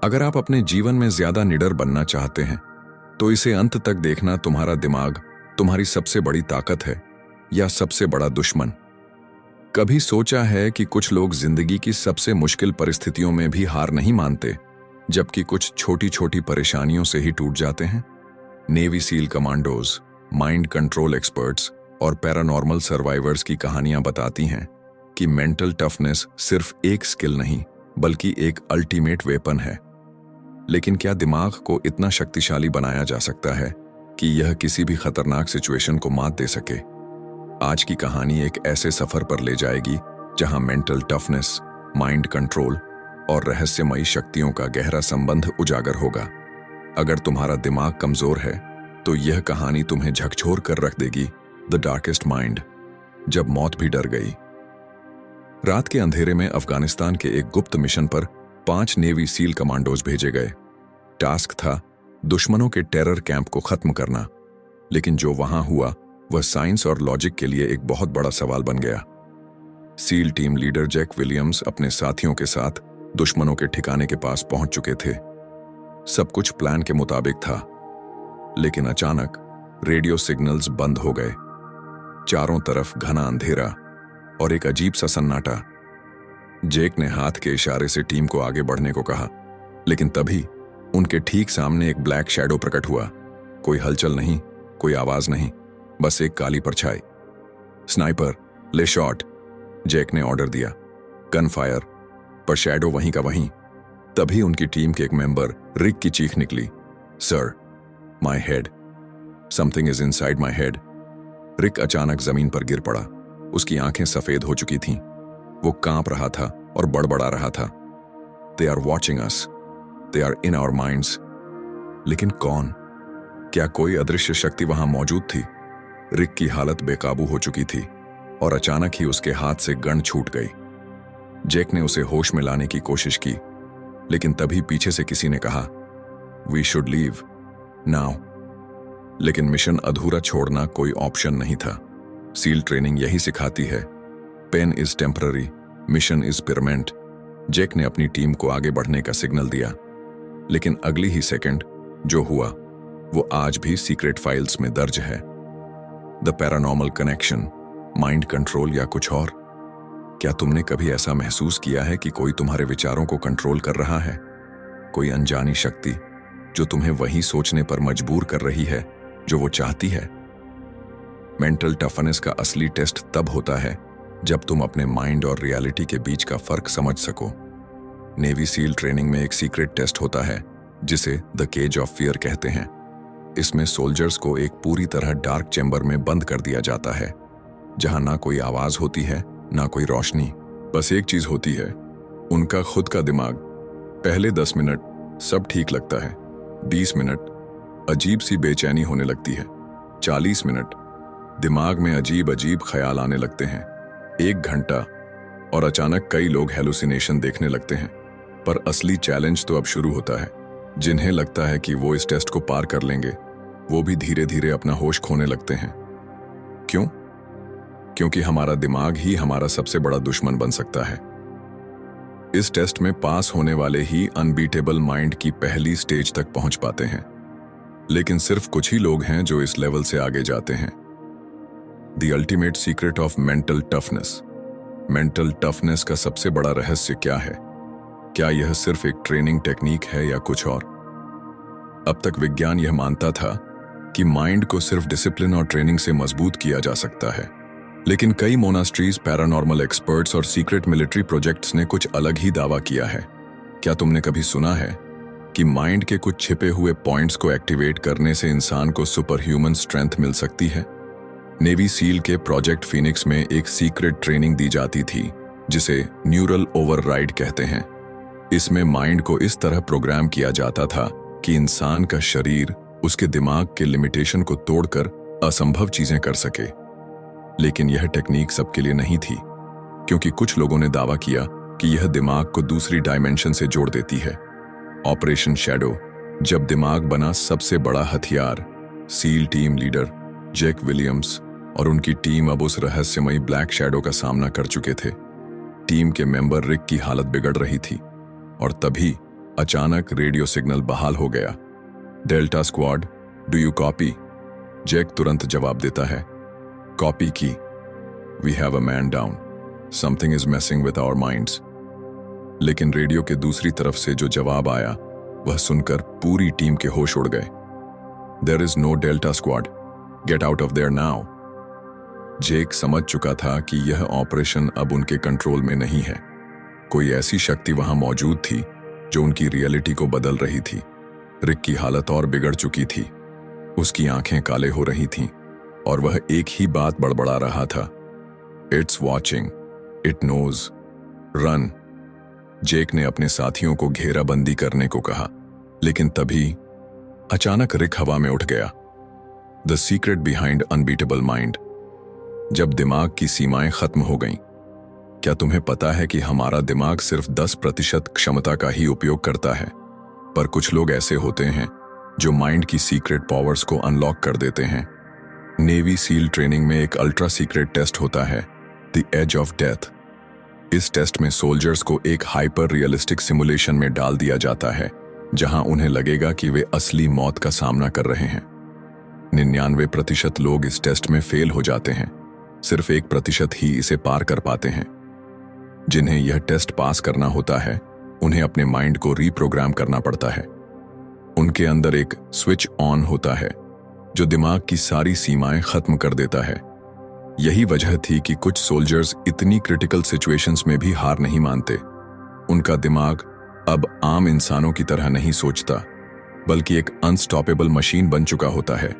अगर आप अपने जीवन में ज्यादा निडर बनना चाहते हैं तो इसे अंत तक देखना। तुम्हारा दिमाग तुम्हारी सबसे बड़ी ताकत है या सबसे बड़ा दुश्मन? कभी सोचा है कि कुछ लोग जिंदगी की सबसे मुश्किल परिस्थितियों में भी हार नहीं मानते, जबकि कुछ छोटी छोटी परेशानियों से ही टूट जाते हैं? Navy seal commandos, mind control experts और पैरानॉर्मल सर्वाइवर्स की कहानियां बताती हैं कि मेंटल टफनेस सिर्फ एक स्किल नहीं बल्कि एक अल्टीमेट वेपन है। लेकिन क्या दिमाग को इतना शक्तिशाली बनाया जा सकता है कि यह किसी भी खतरनाक सिचुएशन को मात दे सके? आज की कहानी एक ऐसे सफर पर ले जाएगी जहां मेंटल टफनेस, माइंड कंट्रोल और रहस्यमयी शक्तियों का गहरा संबंध उजागर होगा। अगर तुम्हारा दिमाग कमजोर है तो यह कहानी तुम्हें झकझोर कर रख देगी। द डार्केस्ट माइंड, जब मौत भी डर गई। रात के अंधेरे में अफगानिस्तान के एक गुप्त मिशन पर 5 नेवी सील कमांडोज भेजे गए। टास्क था दुश्मनों के टेरर कैंप को खत्म करना। लेकिन जो वहां हुआ वह साइंस और लॉजिक के लिए एक बहुत बड़ा सवाल बन गया। SEAL team leader Jack Williams अपने साथियों के साथ दुश्मनों के ठिकाने के पास पहुंच चुके थे। सब कुछ प्लान के मुताबिक था, लेकिन अचानक रेडियो सिग्नल्स बंद हो गए। चारों तरफ घना अंधेरा और एक अजीब सा सन्नाटा। जैक ने हाथ के इशारे से टीम को आगे बढ़ने को कहा, लेकिन तभी उनके ठीक सामने एक ब्लैक शैडो प्रकट हुआ। कोई हलचल नहीं, कोई आवाज नहीं, बस एक काली परछाई। स्नाइपर, ले शॉट, जैक ने ऑर्डर दिया। गन फायर, पर शैडो वहीं का वहीं। तभी उनकी टीम के एक मेंबर रिक की चीख निकली, sir, my head, something is inside my head. Rick अचानक जमीन पर गिर पड़ा। उसकी आंखें सफेद हो चुकी थीं। वो कांप रहा था और बड़बड़ा रहा था, they are watching us, they are in our minds. लेकिन कौन? क्या कोई अदृश्य शक्ति वहां मौजूद थी? रिक की हालत बेकाबू हो चुकी थी और अचानक ही उसके हाथ से गन छूट गई। जैक ने उसे होश में लाने की कोशिश की, लेकिन तभी पीछे से किसी ने कहा, वी शुड लीव नाउ। लेकिन मिशन अधूरा छोड़ना कोई ऑप्शन नहीं था। सील ट्रेनिंग यही सिखाती है, pain is temporary, mission is permanent. Jack ने अपनी टीम को आगे बढ़ने का सिग्नल दिया, लेकिन अगली ही सेकंड जो हुआ वो आज भी सीक्रेट फाइल्स में दर्ज है। The paranormal connection, mind control या कुछ और? क्या तुमने कभी ऐसा महसूस किया है कि कोई तुम्हारे विचारों को कंट्रोल कर रहा है? कोई अनजानी शक्ति जो तुम्हें वही सोचने पर मजबूर कर रही है जो वो चाहती है? मेंटल टफनेस का असली टेस्ट तब होता है जब तुम अपने माइंड और रियलिटी के बीच का फर्क समझ सको। नेवी सील ट्रेनिंग में एक सीक्रेट टेस्ट होता है जिसे द केज ऑफ फियर कहते हैं। इसमें सोल्जर्स को एक पूरी तरह डार्क चैम्बर में बंद कर दिया जाता है, जहां ना कोई आवाज होती है ना कोई रोशनी, बस एक चीज होती है, उनका खुद का दिमाग। पहले 10 मिनट सब ठीक लगता है, 20 मिनट अजीब सी बेचैनी होने लगती है, 40 मिनट दिमाग में अजीब अजीब ख्याल आने लगते हैं, 1 घंटा और अचानक कई लोग हेलुसिनेशन देखने लगते हैं। पर असली चैलेंज तो अब शुरू होता है। जिन्हें लगता है कि वो इस टेस्ट को पार कर लेंगे, वो भी धीरे धीरे अपना होश खोने लगते हैं। क्यों? क्योंकि हमारा दिमाग ही हमारा सबसे बड़ा दुश्मन बन सकता है। इस टेस्ट में पास होने वाले ही अनबीटेबल माइंड की पहली स्टेज तक पहुंच पाते हैं, लेकिन सिर्फ कुछ ही लोग हैं जो इस लेवल से आगे जाते हैं। The ultimate secret of mental toughness. Mental toughness का सबसे बड़ा रहस्य क्या है? क्या यह सिर्फ एक ट्रेनिंग टेक्निक है या कुछ और? अब तक विज्ञान यह मानता था कि माइंड को सिर्फ डिसिप्लिन और ट्रेनिंग से मजबूत किया जा सकता है, लेकिन कई मोनास्ट्रीज, पैरानॉर्मल एक्सपर्ट्स और सीक्रेट मिलिट्री प्रोजेक्ट्स ने कुछ अलग ही दावा किया है। क्या तुमने कभी सुना है कि माइंड के कुछ छिपे हुए पॉइंट्स को एक्टिवेट करने से इंसान को सुपर ह्यूमन स्ट्रेंथ मिल सकती है? नेवी सील के प्रोजेक्ट फिनिक्स में एक सीक्रेट ट्रेनिंग दी जाती थी जिसे न्यूरल ओवरराइड कहते हैं। इसमें माइंड को इस तरह प्रोग्राम किया जाता था कि इंसान का शरीर उसके दिमाग के लिमिटेशन को तोड़कर असंभव चीजें कर सके। लेकिन यह टेक्निक सबके लिए नहीं थी, क्योंकि कुछ लोगों ने दावा किया कि यह दिमाग को दूसरी डायमेंशन से जोड़ देती है। ऑपरेशन शैडो, जब दिमाग बना सबसे बड़ा हथियार, SEAL team leader Jack Williams और उनकी टीम अब उस रहस्यमयी ब्लैक शैडो का सामना कर चुके थे। टीम के मेंबर रिक की हालत बिगड़ रही थी और तभी अचानक रेडियो सिग्नल बहाल हो गया। Delta squad, do you copy? Jack तुरंत जवाब देता है, कॉपी की। We have a man down, something is messing with our minds. लेकिन रेडियो के दूसरी तरफ से जो जवाब आया वह सुनकर पूरी टीम के होश उड़ गए। There is no Delta squad, get out of there now. Jake समझ चुका था कि यह ऑपरेशन अब उनके कंट्रोल में नहीं है। कोई ऐसी शक्ति वहां मौजूद थी जो उनकी रियलिटी को बदल रही थी। रिक की हालत और बिगड़ चुकी थी। उसकी आंखें काले हो रही थीं और वह एक ही बात बड़बड़ा रहा था, it's watching, it knows, run. Jake ने अपने साथियों को घेराबंदी करने को कहा, लेकिन तभी अचानक रिक हवा में उठ गया। The secret behind unbeatable mind. जब दिमाग की सीमाएं खत्म हो गईं। क्या तुम्हें पता है कि हमारा दिमाग सिर्फ 10% क्षमता का ही उपयोग करता है, पर कुछ लोग ऐसे होते हैं जो माइंड की सीक्रेट पावर्स को अनलॉक कर देते हैं। नेवी सील ट्रेनिंग में एक अल्ट्रा सीक्रेट टेस्ट होता है, द एज ऑफ डेथ। इस टेस्ट में सोल्जर्स को एक हाइपर रियलिस्टिक सिमुलेशन में डाल दिया जाता है, जहां उन्हें लगेगा कि वे असली मौत का सामना कर रहे हैं। 99% लोग इस टेस्ट में फेल हो जाते हैं, सिर्फ 1% ही इसे पार कर पाते हैं। जिन्हें यह टेस्ट पास करना होता है, उन्हें अपने माइंड को रीप्रोग्राम करना पड़ता है। उनके अंदर एक स्विच ऑन होता है जो दिमाग की सारी सीमाएं खत्म कर देता है। यही वजह थी कि कुछ सोल्जर्स इतनी क्रिटिकल सिचुएशंस में भी हार नहीं मानते। उनका दिमाग अब आम इंसानों की तरह नहीं सोचता, बल्कि एक अनस्टॉपेबल मशीन बन चुका होता है।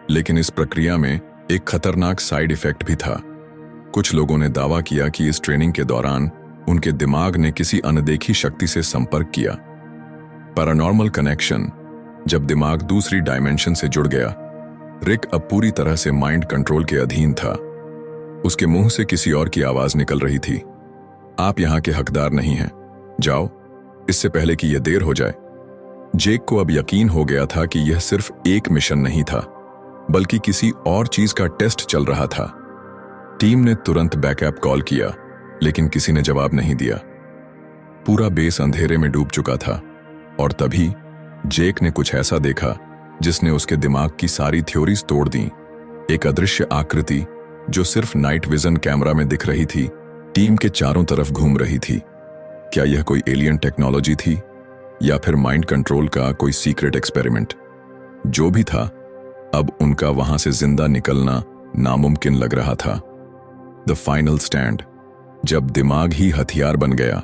लेकिन इस प्रक्रिया में एक खतरनाक साइड इफेक्ट भी था। कुछ लोगों ने दावा किया कि इस ट्रेनिंग के दौरान उनके दिमाग ने किसी अनदेखी शक्ति से संपर्क किया। Paranormal connection. जब दिमाग दूसरी डायमेंशन से जुड़ गया, रिक अब पूरी तरह से माइंड कंट्रोल के अधीन था। उसके मुंह से किसी और की आवाज निकल रही थी, आप यहां के हकदार नहीं हैं, जाओ, इससे पहले कि यह देर हो जाए। जेक को अब यकीन हो गया था कि यह सिर्फ एक मिशन नहीं था, बल्कि किसी और चीज का टेस्ट चल रहा था। टीम ने तुरंत बैकअप कॉल किया, लेकिन किसी ने जवाब नहीं दिया। पूरा बेस अंधेरे में डूब चुका था और तभी जेक ने कुछ ऐसा देखा जिसने उसके दिमाग की सारी थ्योरीज तोड़ दी। एक अदृश्य आकृति जो सिर्फ नाइट विजन कैमरा में दिख रही थी, टीम के चारों तरफ घूम रही थी। क्या यह कोई एलियन टेक्नोलॉजी थी या फिर माइंड कंट्रोल का कोई सीक्रेट एक्सपेरिमेंट? जो भी था, अब उनका वहां से जिंदा निकलना नामुमकिन लग रहा था। The final stand. जब दिमाग ही हथियार बन गया,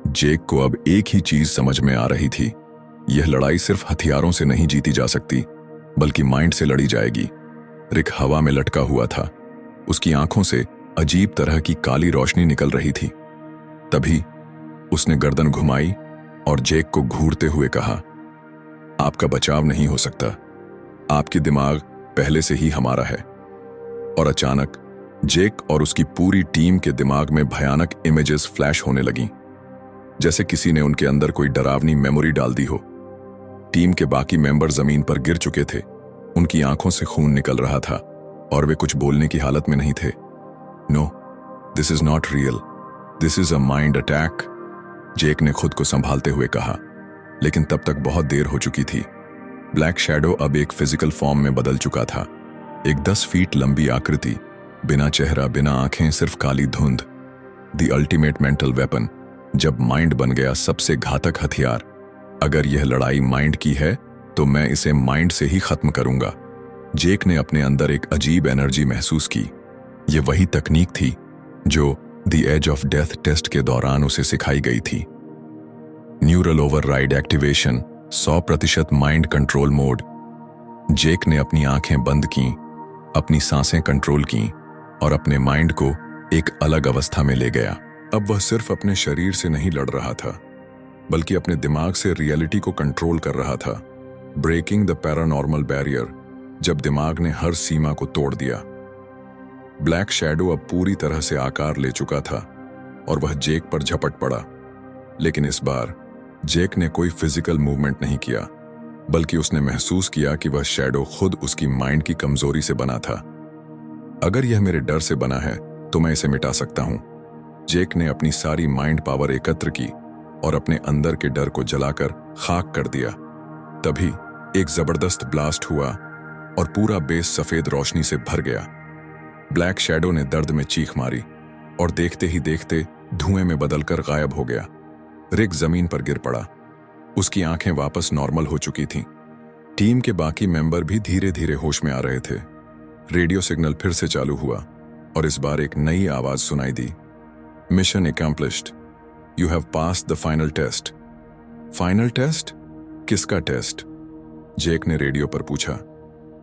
जेक को अब एक ही चीज समझ में आ रही थी, यह लड़ाई सिर्फ हथियारों से नहीं जीती जा सकती, बल्कि माइंड से लड़ी जाएगी। रिक हवा में लटका हुआ था, उसकी आंखों से अजीब तरह की काली रोशनी निकल रही थी। तभी उसने गर्दन घुमाई और जेक को घूरते हुए कहा, आपका बचाव नहीं हो सकता, आपकी दिमाग पहले से ही हमारा है। और अचानक जेक और उसकी पूरी टीम के दिमाग में भयानक इमेजेस फ्लैश होने लगीं, जैसे किसी ने उनके अंदर कोई डरावनी मेमोरी डाल दी हो। टीम के बाकी मेंबर जमीन पर गिर चुके थे, उनकी आंखों से खून निकल रहा था और वे कुछ बोलने की हालत में नहीं थे। No, this is not real, this is a mind attack, Jake ने खुद को संभालते हुए कहा, लेकिन तब तक बहुत देर हो चुकी थी। ब्लैक शैडो अब एक फिजिकल फॉर्म में बदल चुका था। एक 10 फीट लंबी आकृति, बिना चेहरा, बिना आंखें, सिर्फ काली धुंध। The ultimate mental weapon. जब माइंड बन गया सबसे घातक हथियार। अगर यह लड़ाई माइंड की है तो मैं इसे माइंड से ही खत्म करूंगा। जेक ने अपने अंदर एक अजीब एनर्जी महसूस की। यह वही तकनीक थी जो the age of death test के दौरान उसे सिखाई गई थी। Neural override activation, 100% mind control mode. Jake ने अपनी आंखें बंद की, अपनी सांसें कंट्रोल की और अपने माइंड को एक अलग अवस्था में ले गया। अब वह सिर्फ अपने शरीर से नहीं लड़ रहा था, बल्कि अपने दिमाग से रियलिटी को कंट्रोल कर रहा था। Breaking the paranormal barrier. जब दिमाग ने हर सीमा को तोड़ दिया, ब्लैक शैडो अब पूरी तरह से आकार ले चुका था और वह जेक पर झपट पड़ा। लेकिन इस बार जेक ने कोई फिजिकल मूवमेंट नहीं किया, बल्कि उसने महसूस किया कि वह शैडो खुद उसकी माइंड की कमजोरी से बना था। अगर यह मेरे डर से बना है तो मैं इसे मिटा सकता हूं। जेक ने अपनी सारी माइंड पावर एकत्र की और अपने अंदर के डर को जलाकर खाक कर दिया। तभी एक जबरदस्त ब्लास्ट हुआ और पूरा बेस सफेद रोशनी से भर गया। ब्लैक शैडो ने दर्द में चीख मारी और देखते ही देखते धुएं में बदलकर गायब हो गया। रिक जमीन पर गिर पड़ा। उसकी आंखें वापस नॉर्मल हो चुकी थीं। टीम के बाकी मेंबर भी धीरे धीरे होश में आ रहे थे। रेडियो सिग्नल फिर से चालू हुआ और इस बार एक नई आवाज सुनाई दी। Mission accomplished, you have passed the final test. Final test? किसका टेस्ट? जेक ने रेडियो पर पूछा।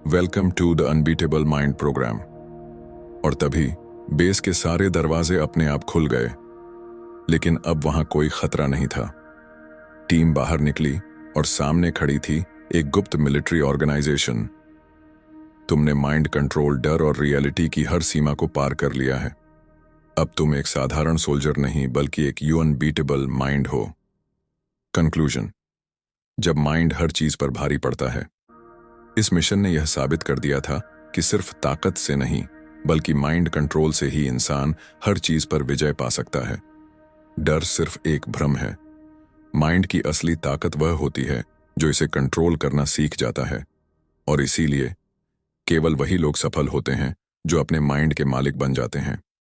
Welcome to the unbeatable mind programme. और तभी बेस के सारे दरवाजे अपने आप खुल गए, लेकिन अब वहां कोई खतरा नहीं था। टीम बाहर निकली और सामने खड़ी थी एक गुप्त मिलिट्री ऑर्गेनाइजेशन। तुमने माइंड कंट्रोल, डर और रियलिटी की हर सीमा को पार कर लिया है। अब तुम एक साधारण सोल्जर नहीं बल्कि एक अनबीटेबल माइंड हो। कंक्लूजन, जब माइंड हर चीज पर भारी पड़ता है। इस मिशन ने यह साबित कर दिया था कि सिर्फ ताकत से नहीं बल्कि माइंड कंट्रोल से ही इंसान हर चीज पर विजय पा सकता है। डर सिर्फ एक भ्रम है। माइंड की असली ताकत वह होती है जो इसे कंट्रोल करना सीख जाता है, और इसीलिए केवल वही लोग सफल होते हैं जो अपने माइंड के मालिक बन जाते हैं।